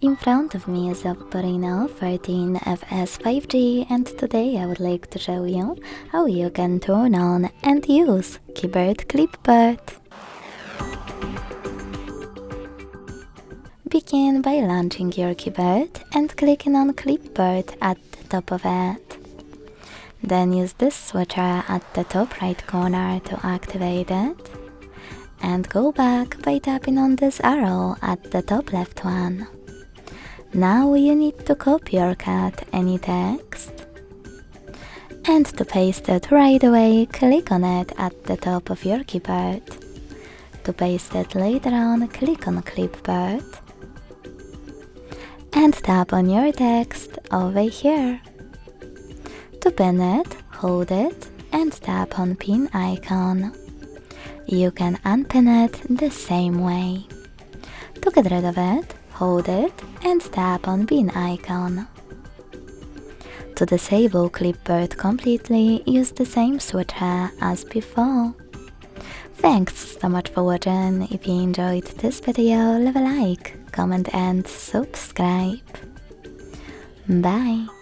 In front of me is OPPO Reno13 FS 5G, and today I would like to show you how you can turn on and use keyboard Clipboard. Begin by launching your keyboard and clicking on Clipboard at the top of it. Then use this switcher at the top right corner to activate it, and go back by tapping on this arrow at the top left one. Now you need to copy or cut any text, and to paste it right away, click on it at the top of your keyboard. To paste it later on, click on Clipboard and tap on your text over here. To pin it, hold it and tap on pin icon. You can unpin it the same way. To get rid of it, hold it and tap on pin icon. To disable Clipboard completely, use the same switcher as before. Thanks so much for watching. If you enjoyed this video, leave a like, comment and subscribe. Bye!